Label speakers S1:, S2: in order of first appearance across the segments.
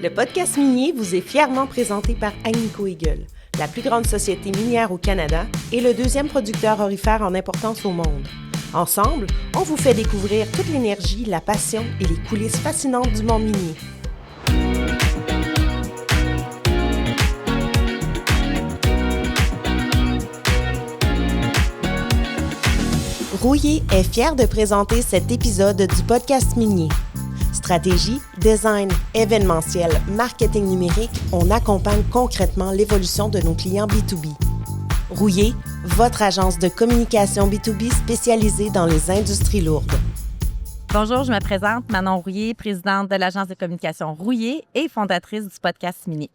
S1: Le podcast minier vous est fièrement présenté par Agnico Eagle, la plus grande société minière au Canada et le deuxième producteur aurifère en importance au monde. Ensemble, on vous fait découvrir toute l'énergie, la passion et les coulisses fascinantes du monde minier. Rouillé est fier de présenter cet épisode du podcast minier. Stratégie, design, événementiel, marketing numérique, on accompagne concrètement l'évolution de nos clients B2B. Rouillé, votre agence de communication B2B spécialisée dans les industries lourdes.
S2: Bonjour, je me présente, Manon Rouillé, présidente de l'agence de communication Rouillé et fondatrice du podcast Minier.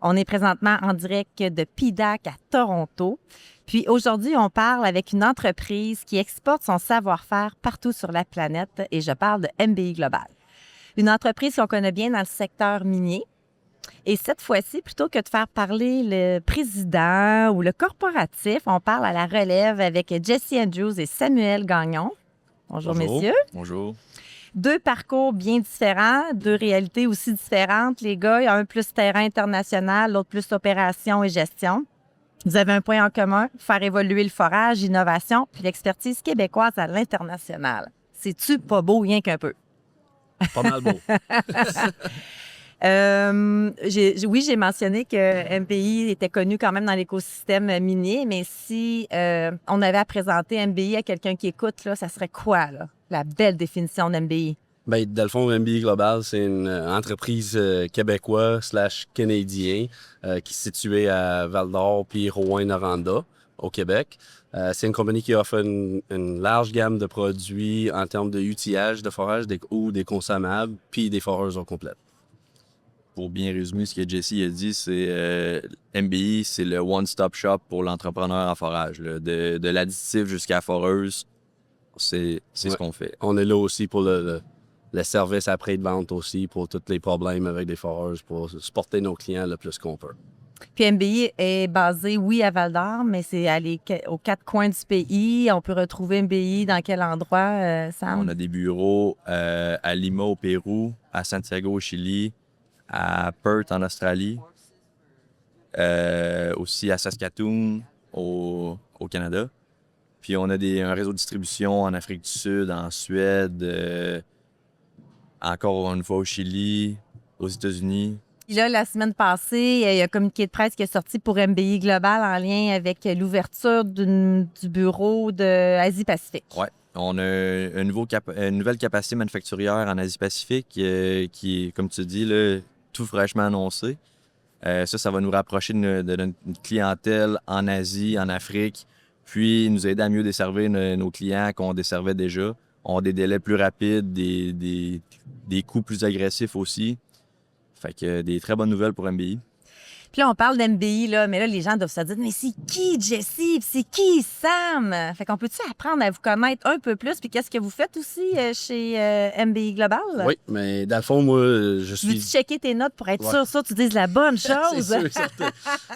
S2: On est présentement en direct de PDAC à Toronto. Puis aujourd'hui, on parle avec une entreprise qui exporte son savoir-faire partout sur la planète et je parle de MBI Global. Une entreprise qu'on connaît bien dans le secteur minier. Et cette fois-ci, plutôt que de faire parler le président ou le corporatif, on parle à la relève avec Jesse Andrews et Samuel Gagnon. Bonjour, messieurs.
S3: Bonjour.
S2: Deux parcours bien différents, deux réalités aussi différentes. Les gars, un plus terrain international, l'autre plus opération et gestion. Vous avez un point en commun, faire évoluer le forage, l'innovation, puis l'expertise québécoise à l'international. C'est-tu pas beau rien qu'un peu?
S3: Pas mal beau.
S2: J'ai mentionné que MBI était connu quand même dans l'écosystème minier, mais si on avait à présenter MBI à quelqu'un qui écoute, là, ça serait quoi, là, la belle définition d'MBI?
S3: Bien, dans le fond, MBI Global, c'est une entreprise québécoise / canadien qui est située à Val-d'Or puis Rouyn-Noranda, au Québec. C'est une compagnie qui offre une large gamme de produits en termes d'outillage, de forage ou des consommables, puis des foreurs au complet.
S4: Pour bien résumer ce que Jesse a dit, c'est MBI, c'est le one-stop shop pour l'entrepreneur en forage. Là. De l'additif jusqu'à la foreuse, c'est ce qu'on fait.
S3: On est là aussi pour le service après de vente aussi, pour tous les problèmes avec des foreuses, pour supporter nos clients le plus qu'on peut.
S2: Puis MBI est basé, oui, à Val-d'Or, mais c'est aux quatre coins du pays. On peut retrouver MBI dans quel endroit, Sam?
S4: On a des bureaux à Lima, au Pérou, à Santiago, au Chili, à Perth, en Australie, aussi à Saskatoon, au Canada. Puis on a un réseau de distribution en Afrique du Sud, en Suède, encore une fois au Chili, aux États-Unis.
S2: Puis là, la semaine passée, il y a un communiqué de presse qui est sorti pour MBI Global en lien avec l'ouverture du bureau d'Asie-Pacifique.
S4: Oui. On a une nouvelle capacité manufacturière en Asie-Pacifique qui est, comme tu dis, là, tout fraîchement annoncé. Ça va nous rapprocher de notre clientèle en Asie, en Afrique, puis nous aider à mieux desservir nos clients qu'on desservait déjà. On a des délais plus rapides, des coûts plus agressifs aussi. Fait que des très bonnes nouvelles pour MBI.
S2: Puis là, on parle d'MBI, là, mais là, les gens doivent se dire « Mais c'est qui Jesse? C'est qui Sam? » Fait qu'on peut-tu apprendre à vous connaître un peu plus? Puis qu'est-ce que vous faites aussi chez MBI Global?
S3: Oui, mais dans le fond, moi, je suis...
S2: Veux-tu checker tes notes pour être sûr que tu dises la bonne chose?
S3: C'est sûr, certain.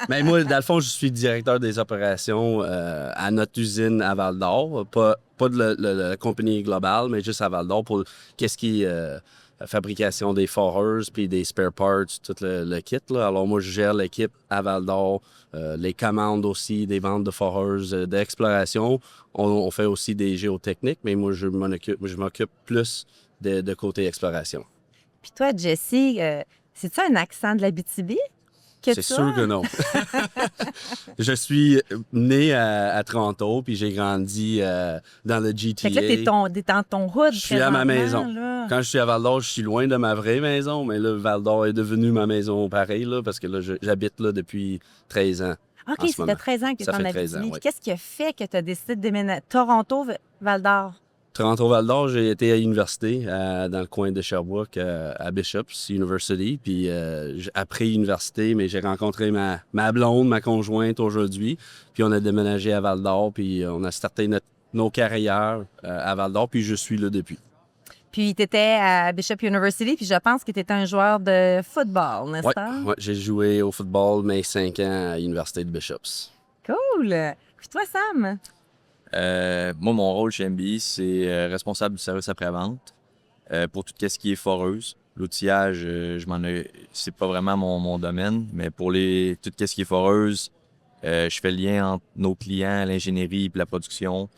S3: Mais moi, dans le fond, je suis directeur des opérations à notre usine à Val-d'Or. Pas de la compagnie globale, mais juste à Val-d'Or pour qu'est-ce qui est fabrication des foreurs puis des spare parts, tout le kit. Là. Alors moi, je gère l'équipe à Val-d'Or, les commandes aussi, des ventes de foreurs, d'exploration. On fait aussi des géotechniques, mais moi, je m'occupe plus de côté exploration.
S2: Puis toi, Jesse, c'est-tu un accent de l'Abitibi?
S3: C'est sûr que non. Je suis né à Toronto, puis j'ai grandi dans le GTA.
S2: Fait que là, t'es dans ton hood.
S3: Je suis à ma maison.
S2: Là.
S3: Quand je suis à Val-d'Or, je suis loin de ma vraie maison, mais là, Val-d'Or est devenu ma maison pareil, là, parce que là, j'habite là depuis 13 ans.
S2: OK, ça fait 13 ans que tu es en Abitibi.
S3: Ouais.
S2: Qu'est-ce qui a fait que tu as décidé de déménager Toronto, Val-d'Or?
S3: Toronto-Val-d'Or, j'ai été à l'université dans le coin de Sherbrooke, à Bishop's University. Puis après l'université, mais j'ai rencontré ma blonde, ma conjointe aujourd'hui. Puis on a déménagé à Val-d'Or, puis on a starté nos carrières à Val-d'Or, puis je suis là depuis.
S2: Puis tu étais à Bishop University, puis je pense que tu étais un joueur de football, n'est-ce pas?
S3: Oui, j'ai joué au football, mais 5 ans à l'université de Bishop's.
S2: Cool! Puis toi, Sam?
S4: Moi, mon rôle chez MBI, c'est responsable du service après-vente pour tout ce qui est foreuse. L'outillage, c'est pas vraiment mon domaine, mais pour tout ce qui est foreuse, je fais le lien entre nos clients, l'ingénierie et la production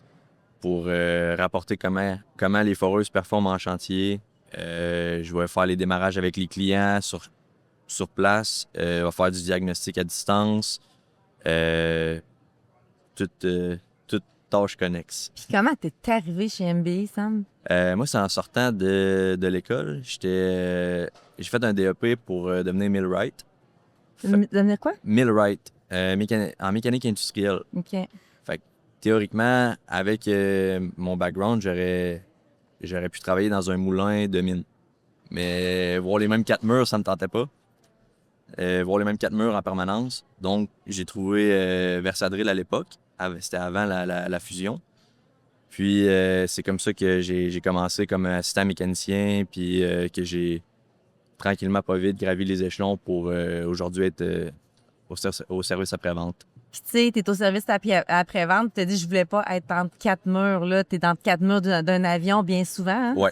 S4: pour rapporter comment les foreuses performent en chantier. Je vais faire les démarrages avec les clients sur place. Je vais faire du diagnostic à distance. Toutes tâches connexes.
S2: Puis comment t'es arrivé chez MBI, Sam?
S4: Moi, c'est en sortant de l'école. J'ai fait un DEP pour devenir millwright.
S2: Devenir quoi?
S4: Millwright, en mécanique industrielle.
S2: OK.
S4: Fait que, théoriquement, avec mon background, j'aurais pu travailler dans un moulin de mine. Mais voir les mêmes 4 murs, ça me tentait pas. Voir les mêmes 4 murs en permanence. Donc, j'ai trouvé Versadrill à l'époque. C'était avant la fusion. Puis, c'est comme ça que j'ai commencé comme assistant mécanicien, puis que j'ai tranquillement, pas vite, gravi les échelons pour aujourd'hui être au service après-vente.
S2: Puis tu sais, t'es au service après-vente, tu t'as dit je voulais pas être entre 4 murs, là. T'es entre 4 murs d'un avion bien souvent, hein?
S4: Ouais.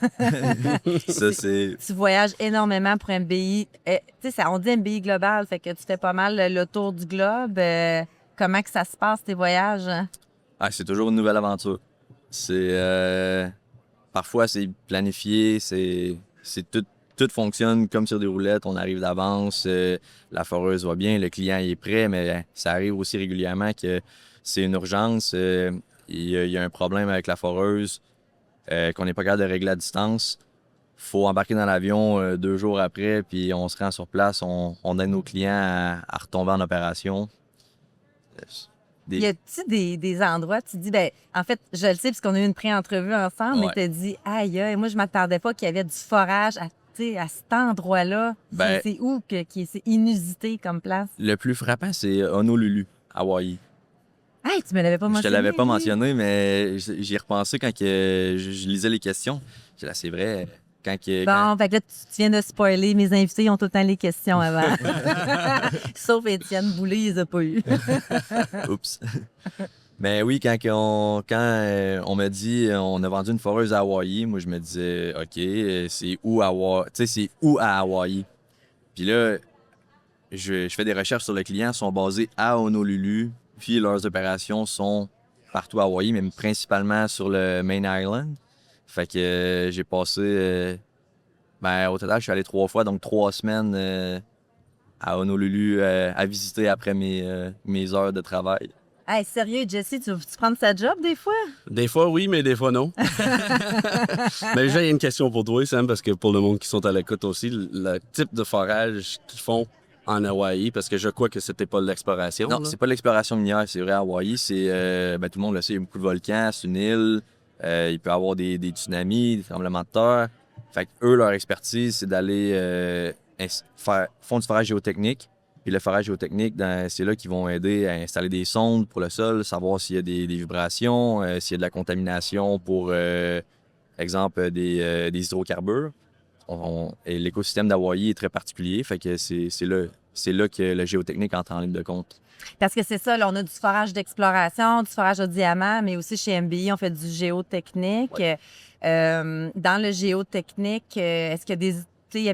S4: Ça, c'est...
S2: Tu voyages énormément pour MBI. Tu sais, on dit MBI global, fait que tu fais pas mal le tour du globe. Comment que ça se passe, tes voyages? Hein?
S4: Ah, c'est toujours une nouvelle aventure. Parfois, c'est planifié, tout fonctionne comme sur des roulettes. On arrive d'avance, la foreuse va bien, le client il est prêt, mais ça arrive aussi régulièrement que c'est une urgence. Il y a un problème avec la foreuse qu'on n'est pas capable de régler à distance. Faut embarquer dans l'avion 2 jours après, puis on se rend sur place, on aide nos clients à retomber en opération.
S2: Y a-t-il des endroits, tu te dis, ben, en fait, je le sais, parce qu'on a eu une pré-entrevue ensemble, mais tu dit, aïe, moi, je m'attendais pas qu'il y avait du forage à cet endroit-là.
S4: Ben,
S2: c'est où c'est inusité comme place?
S4: Le plus frappant, c'est Honolulu, Hawaï.
S2: Hey, tu me l'avais pas mentionné.
S4: Je te l'avais pas mentionné, mais j'y ai repensé quand je lisais les questions. J'ai là, c'est vrai. Fait que là,
S2: tu viens de spoiler. Mes invités, ils ont tout le temps les questions avant. Sauf Étienne Boulay, il les a pas eu.
S4: Oups. Mais oui, quand on m'a dit on a vendu une foreuse à Hawaï, moi je me disais OK, c'est où à Hawaï? Tu sais, c'est où à Hawaï? Puis là, je fais des recherches sur le client, ils sont basés à Honolulu, puis leurs opérations sont partout à Hawaï, mais principalement sur le Main Island. Fait que j'ai passé... au total, je suis allé 3 fois, donc 3 semaines à Honolulu à visiter après mes heures de travail.
S2: Hey, sérieux, Jesse, tu veux-tu prendre sa job des fois?
S3: Des fois, oui, mais des fois, non. Mais déjà, il y a une question pour toi, Sam, parce que pour le monde qui sont à l'écoute aussi, le type de forage qu'ils font en Hawaï, parce que je crois que c'était pas l'exploration.
S4: Non,
S3: là.
S4: c'est pas l'exploration minière, c'est vrai, à Hawaï, c'est... tout le monde le sait, il y a beaucoup de volcans, c'est une île, il peut y avoir des tsunamis, des tremblements de terre. Fait que eux, leur expertise, c'est d'aller font du forage géotechnique. Puis le forage géotechnique, c'est là qu'ils vont aider à installer des sondes pour le sol, savoir s'il y a des vibrations, s'il y a de la contamination pour, exemple, des hydrocarbures. Et l'écosystème d'Hawaï est très particulier, fait que c'est là que le géotechnique entre en ligne de compte.
S2: Parce que c'est ça, là, on a du forage d'exploration, du forage au diamant, mais aussi chez MBI, on fait du géotechnique.
S4: Ouais.
S2: Dans le géotechnique, est-ce qu'il y a des... Il y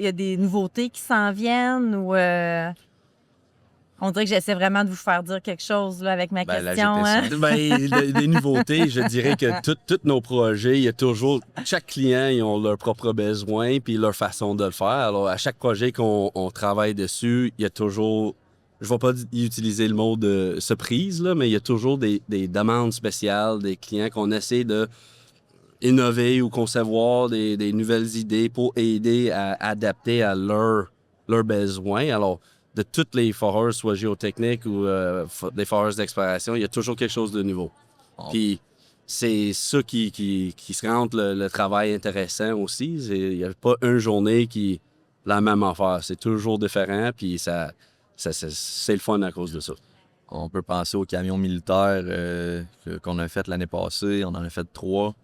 S2: a des nouveautés qui s'en viennent ou on dirait que j'essaie vraiment de vous faire dire quelque chose là, avec ma question. Hein?
S3: Des nouveautés, je dirais que tous nos projets, il y a toujours... Chaque client, ils ont leurs propres besoins puis leur façon de le faire. Alors, à chaque projet qu'on travaille dessus, il y a toujours... Je ne vais pas utiliser le mot de surprise, là, mais il y a toujours des demandes spéciales des clients qu'on essaie de innover ou concevoir des nouvelles idées pour aider à adapter à leurs besoins. Alors, de toutes les foreurs, soit géotechniques ou des foreurs d'exploration, il y a toujours quelque chose de nouveau. Oh. Puis, c'est ça qui se rend le travail intéressant aussi. Il n'y a pas une journée qui la même affaire. C'est toujours différent, puis c'est le fun à cause de ça.
S4: On peut penser aux camions militaires qu'on a fait l'année passée. On en a fait 3.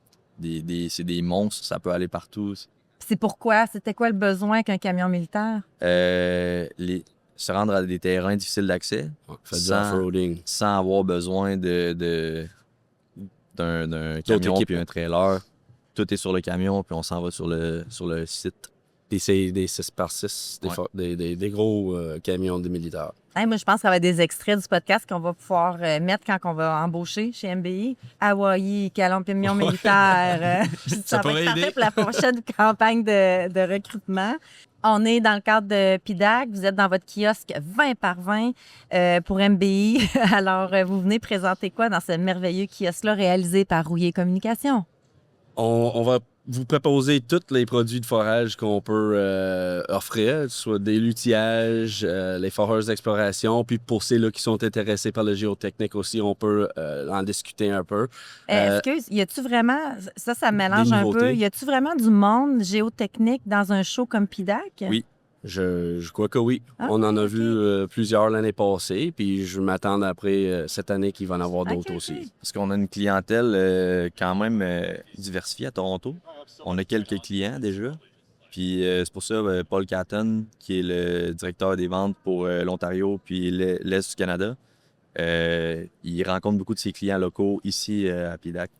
S4: C'est des monstres, ça peut aller partout.
S2: C'est pourquoi? C'était quoi le besoin qu'un camion militaire?
S4: Se rendre à des terrains difficiles d'accès.
S3: Faire du off-roading.
S4: Sans avoir besoin d'un camion puis un trailer. Tout est sur le camion, puis on s'en va sur le site.
S3: des 6x6, des gros camions de militaires.
S2: Hey, moi, je pense que ça va être des extraits du podcast qu'on va pouvoir mettre quand on va embaucher chez MBI. Hawaii, camion militaire. Ça va
S3: pourrait
S2: être parfait
S3: aider.
S2: pour la prochaine campagne de recrutement. On est dans le cadre de PIDAC. Vous êtes dans votre kiosque 20 par 20 pour MBI. Alors, vous venez présenter quoi dans ce merveilleux kiosque-là réalisé par Rouillé Communication?
S3: On va vous proposer tous les produits de forage qu'on peut offrir, soit des lutillages, les foreurs d'exploration, puis pour ceux-là qui sont intéressés par le géotechnique aussi, on peut en discuter un peu.
S2: Est-ce que, y a-tu vraiment, ça mélange un peu,
S3: nouveautés.
S2: y a-tu vraiment du monde géotechnique dans un show comme PIDAC?
S3: Oui. Je crois que oui.
S2: Ah,
S3: On en a
S2: ok.
S3: vu plusieurs l'année passée, puis je m'attends après cette année qu'il va en avoir d'autres
S2: Ok,
S3: aussi.
S2: ok.
S4: Parce qu'on a une clientèle quand même diversifiée à Toronto. On a quelques clients déjà. Puis c'est pour ça, Paul Catton, qui est le directeur des ventes pour l'Ontario puis l'Est du Canada, il rencontre beaucoup de ses clients locaux ici à PIDAC.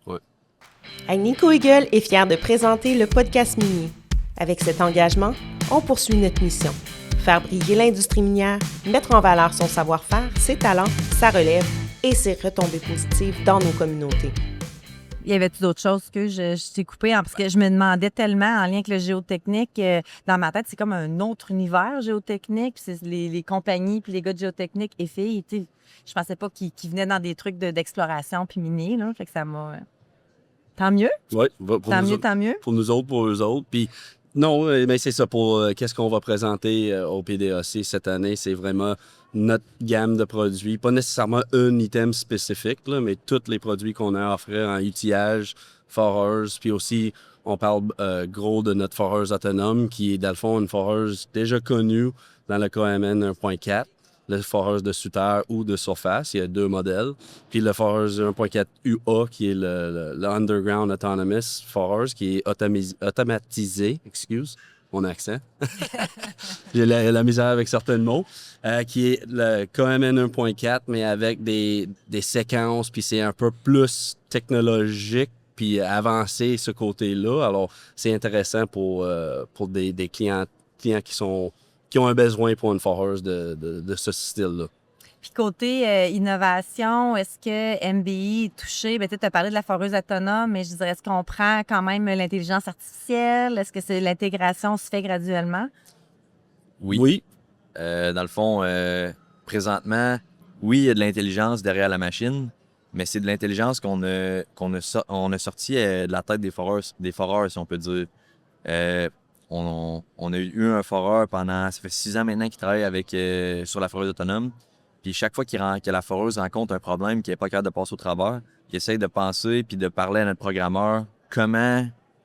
S1: Agnico Eagle est fier de présenter le podcast minier. Avec cet engagement, on poursuit notre mission. Faire briller l'industrie minière, mettre en valeur son savoir-faire, ses talents, sa relève et ses retombées positives dans nos communautés.
S2: Y avait-tu d'autres choses que je t'ai coupé? Parce que je me demandais tellement en lien avec le géotechnique. Dans ma tête, c'est comme un autre univers géotechnique. Puis c'est les compagnies, puis les gars de géotechnique et filles. Tu sais, je pensais pas qu'ils venaient dans des trucs d'exploration puis minier. Là. Fait que ça m'a... Tant mieux.
S3: Oui,
S2: Tant mieux.
S3: pour nous autres, pour eux autres. Puis non, mais c'est ça. Pour qu'est-ce qu'on va présenter au PDAC cette année, c'est vraiment notre gamme de produits. Pas nécessairement un item spécifique, là, mais tous les produits qu'on a à offrir en outillage, foreuse. Puis aussi, on parle gros de notre foreuse autonome, qui est dans le fond une foreuse déjà connue dans le KMN 1.4. Le foreuse de sous-terre ou de surface. Il y a deux modèles. Puis le foreuse 1.4 UA, qui est le Underground Autonomous Foreuse, qui est automatisé, excuse mon accent. J'ai la misère avec certains mots. Qui est le KMN 1.4, mais avec des séquences, puis c'est un peu plus technologique, puis avancé ce côté-là. Alors, c'est intéressant pour des clients qui ont un besoin pour une foreuse de ce style-là.
S2: Puis côté innovation, est-ce que MBI est touché? Bien, tu as parlé de la foreuse autonome, mais je dirais, est-ce qu'on prend quand même l'intelligence artificielle? Est-ce que l'intégration se fait graduellement?
S4: Oui. Dans le fond, présentement, oui, il y a de l'intelligence derrière la machine, mais c'est de l'intelligence qu'on a sorti de la tête des foreurs, si on peut dire. On a eu un foreur ça fait 6 ans maintenant qu'il travaille sur la foreuse autonome. Puis chaque fois que la foreuse rencontre un problème qui n'est pas capable de passer au travers, il essaye de penser puis de parler à notre programmeur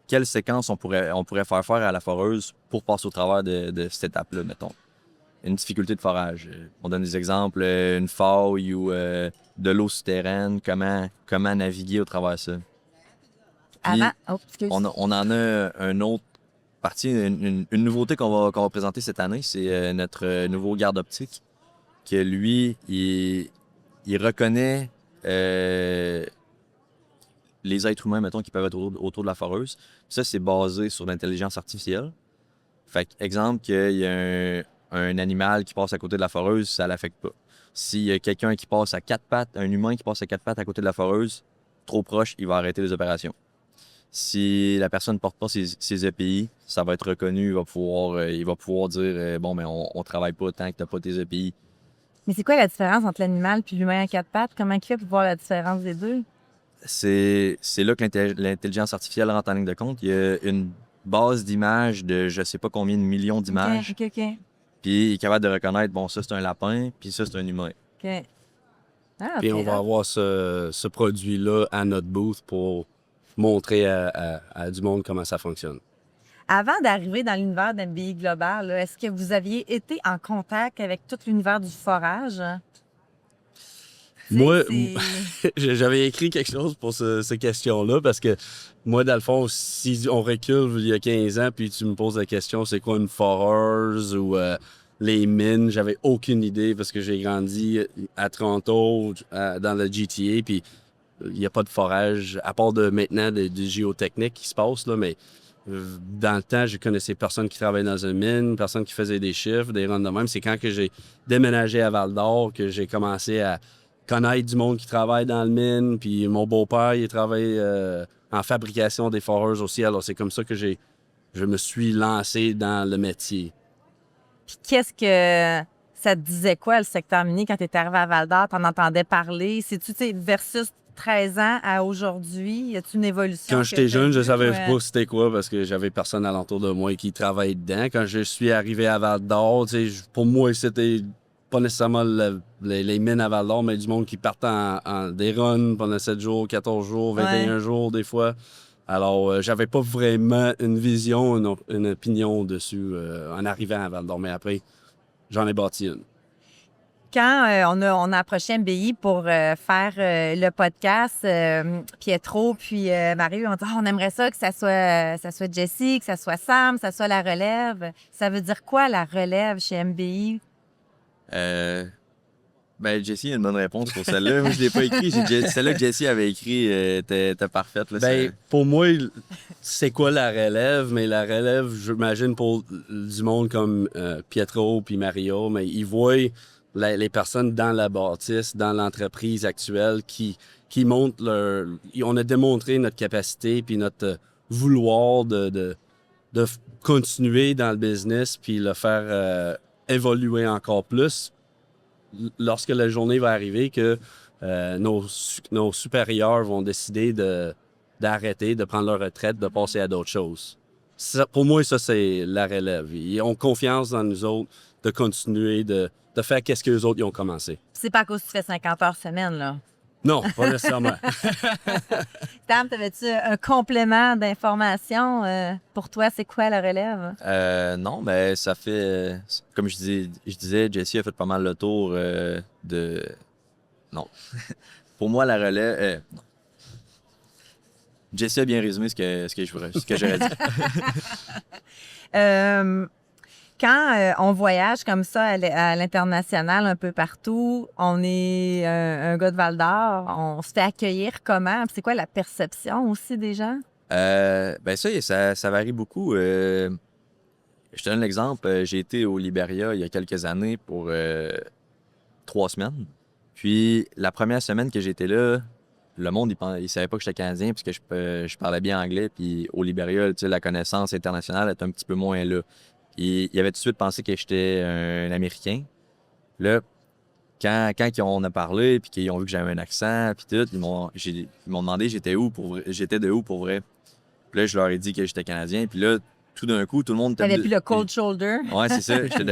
S4: quelle séquence on pourrait faire à la foreuse pour passer au travers de cette étape-là, mettons. Une difficulté de forage. On donne des exemples, une faille ou de l'eau souterraine, comment naviguer au travers de ça. Puis, on en a un autre partie, une nouveauté qu'on va présenter cette année, c'est notre nouveau garde optique, que lui, il reconnaît les êtres humains, mettons, qui peuvent être autour de la foreuse. Ça, c'est basé sur l'intelligence artificielle. Fait exemple, qu'il y a un animal qui passe à côté de la foreuse, ça l'affecte pas. S'il y a quelqu'un qui passe à 4 pattes, un humain qui passe à 4 pattes à côté de la foreuse, trop proche, il va arrêter les opérations. Si la personne ne porte pas ses EPI, ça va être reconnu, il va pouvoir dire bon, mais on travaille pas tant que tu n'as pas tes EPI.
S2: Mais c'est quoi la différence entre l'animal et l'humain à 4 pattes? Comment il fait pour voir la différence des deux?
S4: C'est là que l'intelligence artificielle rentre en ligne de compte. Il y a une base d'images de je sais pas combien de millions d'images.
S2: OK.
S4: Puis il est capable de reconnaître, bon, ça c'est un lapin, puis ça c'est un humain.
S2: OK. Ah,
S3: Puis on va avoir ce produit-là à notre booth pour montrer à du monde comment ça fonctionne.
S2: Avant d'arriver dans l'univers d'MBI Global, là, est-ce que vous aviez été en contact avec tout l'univers du forage?
S3: Moi, j'avais écrit quelque chose pour ces questions-là parce que moi, dans le fond, si on recule il y a 15 ans puis tu me poses la question, c'est quoi une foreuse ou les mines, j'avais aucune idée parce que j'ai grandi à Toronto, dans le GTA, puis il n'y a pas de forage, à part de maintenant du géotechnique qui se passe, là, mais Dans le temps, je connaissais personne qui travaillait dans une mine, personne qui faisait des chiffres, des runs de même. C'est quand que j'ai déménagé à Val-d'Or que j'ai commencé à connaître du monde qui travaille dans le mine. Puis mon beau-père, il travaille en fabrication des foreurs aussi. Alors, c'est comme ça que je me suis lancé dans le métier.
S2: Puis qu'est-ce que ça te disait quoi, le secteur minier, quand tu étais arrivé à Val-d'Or? T'en entendais parler? C'est-tu, tu sais, versus 13 ans à aujourd'hui? Y a-t-il une évolution?
S3: Quand
S2: que
S3: j'étais
S2: t'as
S3: jeune, je
S2: vue,
S3: savais
S2: ou,
S3: pas c'était quoi parce que j'avais personne alentour de moi qui travaillait dedans. Quand je suis arrivé à Val-d'Or, tu sais, pour moi, c'était pas nécessairement les mines à Val-d'Or, mais du monde qui partait en des runs pendant 7 jours, 14 jours, 21 jours des fois. Alors, j'avais pas vraiment une vision, une opinion dessus en arrivant à Val-d'Or. Mais après, j'en ai bâti une.
S2: Quand on a approché MBI pour faire le podcast, Pietro puis Mario ont dit on aimerait ça que ça soit Jessie, que ça soit Sam, que ça soit la relève. Ça veut dire quoi la relève chez MBI?
S4: Ben, Jessie a une bonne réponse pour celle-là. Moi, je l'ai pas écrit. Celle-là que Jessie avait écrit était parfaite. Là,
S3: ben, pour moi, c'est quoi la relève? Mais la relève, j'imagine pour du monde comme Pietro puis Mario, mais ils voient les personnes dans la bâtisse, dans l'entreprise actuelle qui montrent leur... On a démontré notre capacité puis notre vouloir de continuer dans le business puis le faire évoluer encore plus lorsque la journée va arriver que nos supérieurs vont décider d'arrêter, de prendre leur retraite, de passer à d'autres choses. Ça, pour moi, ça, c'est la relève. Ils ont confiance dans nous autres de continuer de faire qu'est-ce que les autres ils ont commencé.
S2: C'est pas à cause que tu fais 50 heures semaine, là.
S3: Non, pas nécessairement.
S2: Tam, t'avais-tu un complément d'information? Pour toi, c'est quoi la relève?
S4: Non, mais ça fait... Comme je disais, Jessie a fait pas mal le tour de... Non. Pour moi, la relève... non. Jessie a bien résumé ce que j'aurais dit.
S2: Quand on voyage comme ça à l'international un peu partout, on est un gars de Val-d'Or, on se fait accueillir comment? C'est quoi la perception aussi des gens?
S4: Ben ça varie beaucoup. Je te donne l'exemple. J'ai été au Libéria il y a quelques années pour 3 semaines. Puis la première semaine que j'étais là, le monde, il savait pas que j'étais Canadien puisque je parlais bien anglais. Puis au Libéria, tu sais, la connaissance internationale est un petit peu moins là. Puis il avait tout de suite pensé que j'étais un Américain. Là, quand on a parlé, puis qu'ils ont vu que j'avais un accent, puis tout, ils m'ont demandé j'étais de où pour vrai. Puis là, je leur ai dit que j'étais Canadien. Puis là, tout d'un coup, tout le monde...
S2: T'avais plus le cold shoulder.
S4: Ouais, c'est ça. J'étais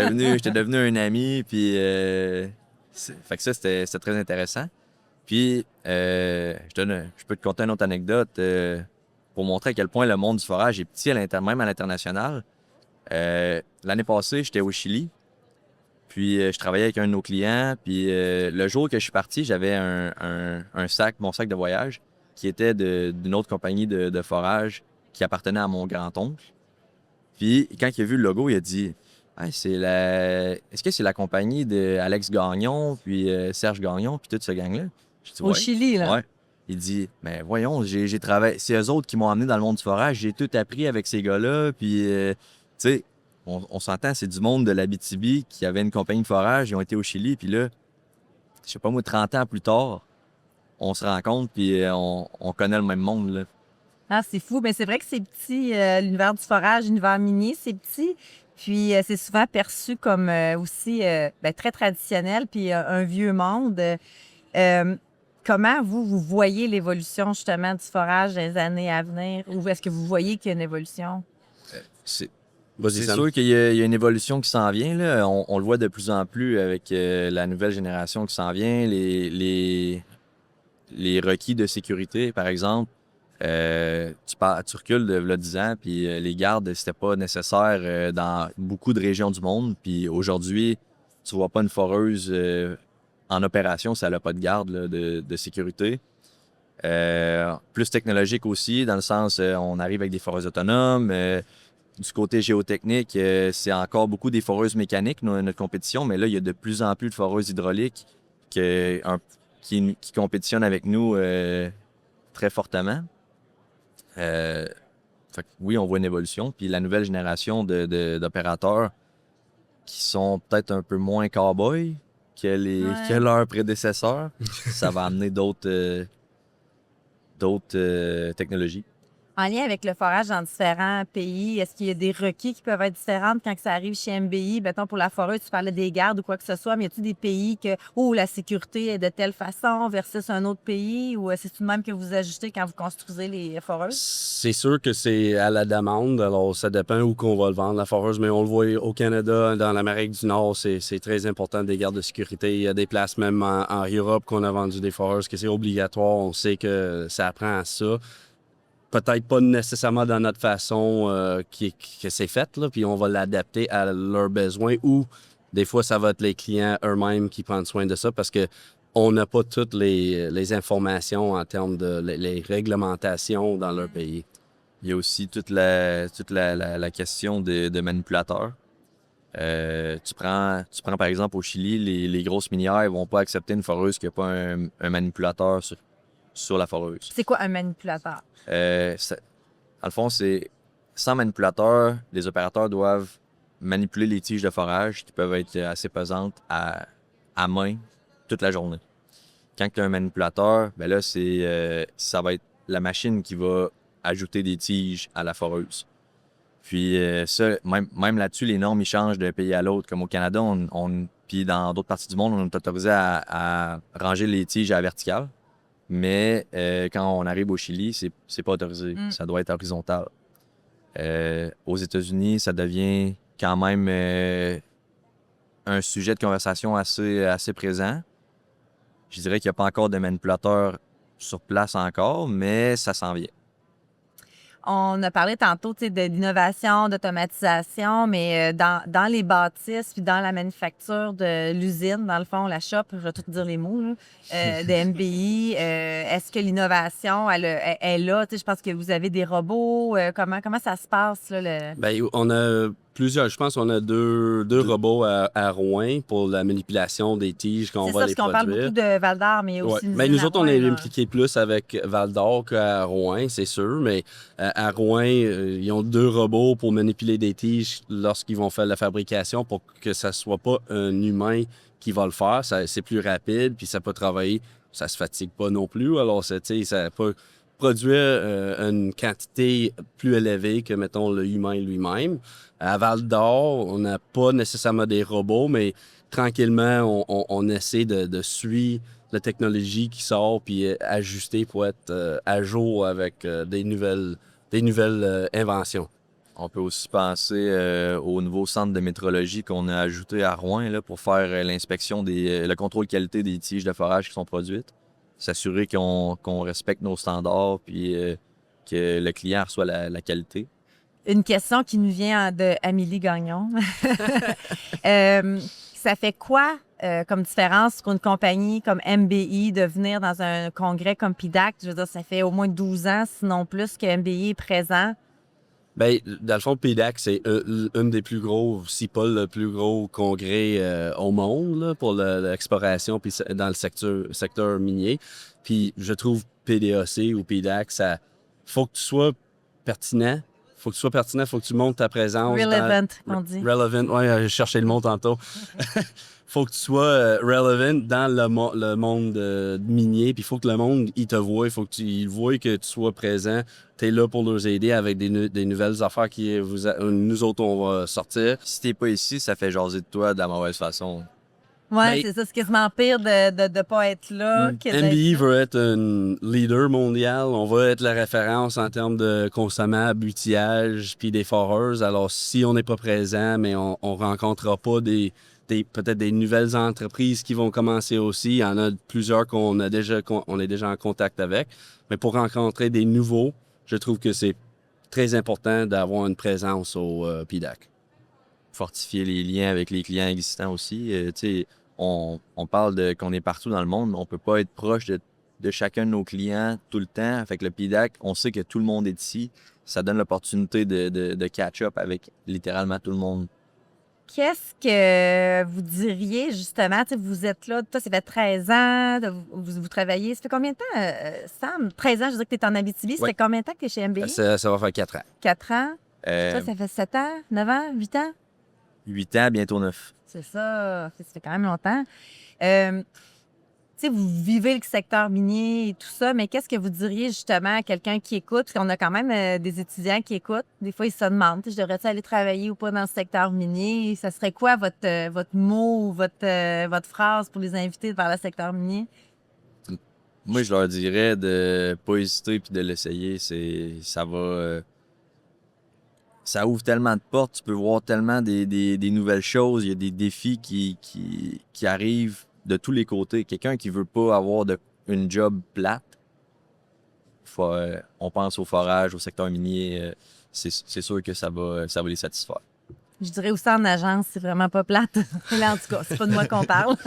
S4: devenu un ami, puis... Fait que ça, c'était très intéressant. Puis, je peux te conter une autre anecdote pour montrer à quel point le monde du forage est petit, même à l'international. L'année passée, j'étais au Chili. Puis, je travaillais avec un de nos clients. Puis, le jour que je suis parti, j'avais mon sac de voyage, qui était d'une autre compagnie de forage qui appartenait à mon grand-oncle. Puis, quand il a vu le logo, il a dit hey, est-ce que c'est la compagnie d'Alex Gagnon, puis Serge Gagnon, puis toute ce gang-là? J'ai dit,
S2: Au Chili, là?
S4: Ouais. Il dit mais voyons, j'ai travaillé. C'est eux autres qui m'ont amené dans le monde du forage. J'ai tout appris avec ces gars-là. Puis, tu sais, on s'entend, c'est du monde de l'Abitibi qui avait une compagnie de forage. Ils ont été au Chili. Puis là, je sais pas moi, 30 ans plus tard, on se rencontre, puis on connaît le même monde, là.
S2: Ah, c'est fou. Mais c'est vrai que c'est petit, l'univers du forage, l'univers minier, c'est petit. Puis c'est souvent perçu comme aussi très traditionnel, puis un vieux monde. Comment vous voyez l'évolution justement du forage dans les années à venir? Ou est-ce que vous voyez qu'il y a une évolution?
S4: C'est sûr qu'il y a une évolution qui s'en vient, là. On le voit de plus en plus avec la nouvelle génération qui s'en vient, les requis de sécurité, par exemple. Tu recules de 10 ans, puis les gardes, c'était pas nécessaire dans beaucoup de régions du monde. Puis aujourd'hui, tu vois pas une foreuse en opération si elle n'a pas de garde là, de sécurité. Plus technologique aussi, dans le sens, on arrive avec des foreuses autonomes. Du côté géotechnique, c'est encore beaucoup des foreuses mécaniques, notre compétition, mais là, il y a de plus en plus de foreuses hydrauliques qui compétitionnent avec nous très fortement. Fait que oui, on voit une évolution. Puis la nouvelle génération d'opérateurs qui sont peut-être un peu moins cow-boys que leurs prédécesseurs, ça va amener d'autres technologies.
S2: En lien avec le forage dans différents pays, est-ce qu'il y a des requis qui peuvent être différents quand ça arrive chez MBI? Mettons, pour la foreuse, tu parlais des gardes ou quoi que ce soit, mais y a-t-il des pays où la sécurité est de telle façon versus un autre pays? Ou c'est tout de même que vous ajustez quand vous construisez les foreuses?
S3: C'est sûr que c'est à la demande. Alors, ça dépend où qu'on va le vendre, la foreuse. Mais on le voit au Canada, dans l'Amérique du Nord, c'est très important, des gardes de sécurité. Il y a des places même en Europe qu'on a vendu des foreuses, que c'est obligatoire. On sait que ça apprend à ça. Peut-être pas nécessairement dans notre façon que c'est fait, là, puis on va l'adapter à leurs besoins ou des fois, ça va être les clients eux-mêmes qui prennent soin de ça parce que on n'a pas toutes les informations en termes de les réglementations dans leur pays.
S4: Il y a aussi toute la question de manipulateurs. Tu prends par exemple au Chili, les grosses minières ne vont pas accepter une foreuse qui n'a pas un manipulateur sur la foreuse.
S2: C'est quoi un manipulateur?
S4: Dans le fond, c'est sans manipulateur, les opérateurs doivent manipuler les tiges de forage qui peuvent être assez pesantes à main toute la journée. Quand tu as un manipulateur, ben là, ça va être la machine qui va ajouter des tiges à la foreuse. Puis ça, même là-dessus, les normes ils changent d'un pays à l'autre. Comme au Canada, puis dans d'autres parties du monde, on est autorisé à ranger les tiges à la verticale. Mais quand on arrive au Chili, c'est pas autorisé. Ça doit être horizontal. Aux États-Unis, ça devient quand même un sujet de conversation assez présent. Je dirais qu'il n'y a pas encore de manipulateur sur place encore, mais ça s'en vient.
S2: On a parlé tantôt de l'innovation, d'automatisation, mais dans les bâtisses puis dans la manufacture de l'usine, dans le fond, la shop, je vais tout dire les mots, là, de MBI, est-ce que l'innovation, elle est là? Je pense que vous avez des robots. Comment ça se passe? Là,
S3: Bien, on a plusieurs. Je pense qu'on a deux robots à Rouen pour la manipulation des tiges quand on va les produire.
S2: C'est ça, parce qu'on parle beaucoup de Val-d'Or, mais il y a aussi une
S3: Mais nous autres, on est
S2: Rouen,
S3: impliqués plus avec Val-d'Or qu'à Rouen, c'est sûr. Mais à Rouen, ils ont deux robots pour manipuler des tiges lorsqu'ils vont faire la fabrication pour que ça soit pas un humain qui va le faire. C'est plus rapide, puis ça peut travailler. Ça se fatigue pas non plus. Alors, ça peut produire une quantité plus élevée que, mettons, le humain lui-même. À Val-d'Or, on n'a pas nécessairement des robots, mais tranquillement, on essaie de suivre la technologie qui sort puis ajuster pour être à jour avec des nouvelles inventions.
S4: On peut aussi penser au nouveau centre de métrologie qu'on a ajouté à Rouen là, pour faire l'inspection le contrôle qualité des tiges de forage qui sont produites. S'assurer qu'on respecte nos standards puis que le client reçoit la qualité.
S2: Une question qui nous vient de Amélie Gagnon. Ça fait quoi comme différence pour une compagnie comme MBI de venir dans un congrès comme PDAC? Je veux dire, ça fait au moins 12 ans, sinon plus, que MBI est présent.
S3: Bien, dans le fond, PDAC, c'est une des plus gros, si pas le plus gros congrès au monde là, pour l'exploration puis dans le secteur minier. Puis je trouve PDAC ou PDAC, ça faut que tu sois pertinent. Faut que tu montes ta présence.
S2: Relevant, on dit.
S3: Relevant, oui, j'ai cherché le mot tantôt. Faut que tu sois relevant dans le monde minier, puis il faut que le monde, il te voie, il faut qu'il voie que tu sois présent. Tu es là pour nous aider avec des nouvelles affaires nous autres, on va sortir.
S4: Si t'es pas ici, ça fait jaser de toi de la mauvaise façon.
S2: Oui, c'est ça. C'est quasiment pire de ne pas être là.
S3: MBI veut être un leader mondial. On veut être la référence en termes de consommables, outillage, puis des foreurs. Alors, si on n'est pas présent, mais on ne rencontrera pas peut-être des nouvelles entreprises qui vont commencer aussi. Il y en a plusieurs qu'on est déjà en contact avec. Mais pour rencontrer des nouveaux, je trouve que c'est très important d'avoir une présence au PDAC.
S4: Fortifier les liens avec les clients existants aussi. On parle qu'on est partout dans le monde, mais on peut pas être proche de chacun de nos clients tout le temps. Avec le PDAC, on sait que tout le monde est ici. Ça donne l'opportunité de catch-up avec littéralement tout le monde.
S2: qu'est-ce que vous diriez, justement, tu sais, vous êtes là, toi, ça fait 13 ans, vous travaillez, ça fait combien de temps, Sam? 13 ans, je veux dire que tu es en Abitibi, ça
S3: Oui.
S2: fait combien de temps que tu es chez MBI?
S3: Ça va faire 4 ans.
S2: 4 ans?
S4: Euh,
S2: Toi, ça fait 7 ans, 9 ans, 8 ans?
S4: 8 ans, bientôt 9.
S2: C'est ça fait quand même longtemps. Tu sais, vous vivez le secteur minier et tout ça, mais qu'est-ce que vous diriez justement à quelqu'un qui écoute? Parce qu'on a quand même des étudiants qui écoutent. Des fois, ils se demandent, je devrais-tu aller travailler ou pas dans le secteur minier? Ça serait quoi votre mot ou votre phrase pour les inviter vers le secteur minier?
S4: Moi, je leur dirais de pas hésiter puis de l'essayer. Ça va. Ça ouvre tellement de portes, tu peux voir tellement des nouvelles choses. Il y a des défis qui arrivent de tous les côtés. Quelqu'un qui veut pas avoir une job plate, on pense au forage, au secteur minier, c'est sûr que ça va les satisfaire.
S2: Je dirais aussi en agence, c'est vraiment pas plate. Là, en tout cas, c'est pas de moi qu'on parle.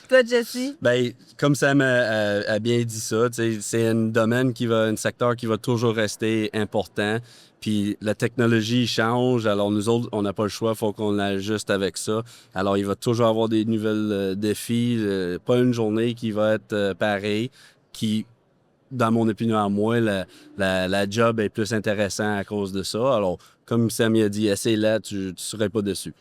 S2: Toi, Jessie?
S3: Ben, comme Sam a bien dit ça, c'est un secteur qui va toujours rester important. Puis la technologie change, alors nous autres, on n'a pas le choix, il faut qu'on ajuste avec ça. Alors il va toujours avoir des nouvelles défis, pas une journée qui va être pareille, qui, dans mon opinion à moi, la job est plus intéressante à cause de ça. Alors, comme Sam a dit, essaye-la, tu ne serais pas dessus.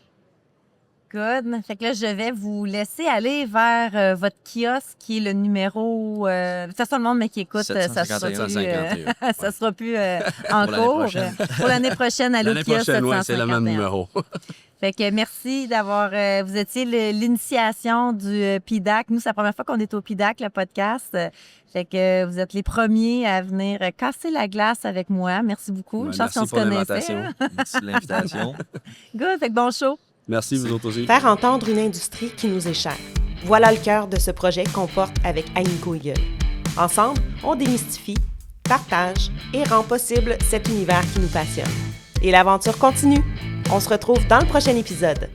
S2: Good. Fait que là, je vais vous laisser aller vers votre kiosque qui est le numéro... de toute façon, le monde qui écoute, ça sera plus en cours. Pour l'année prochaine, aller au kiosque 751.
S3: C'est le même numéro.
S2: Fait que merci d'avoir... vous étiez l'initiation du PIDAC. Nous, c'est la première fois qu'on est au PIDAC, le podcast. Fait que vous êtes les premiers à venir casser la glace avec moi. Merci beaucoup. Une chance qu'on se connaissait.
S4: Merci de l'invitation.
S2: Good. Fait que bon show.
S3: Merci, vous autres aussi.
S1: Faire entendre une industrie qui nous est chère. Voilà le cœur de ce projet qu'on porte avec Agnico Eagle. Ensemble, on démystifie, partage et rend possible cet univers qui nous passionne. Et l'aventure continue. On se retrouve dans le prochain épisode.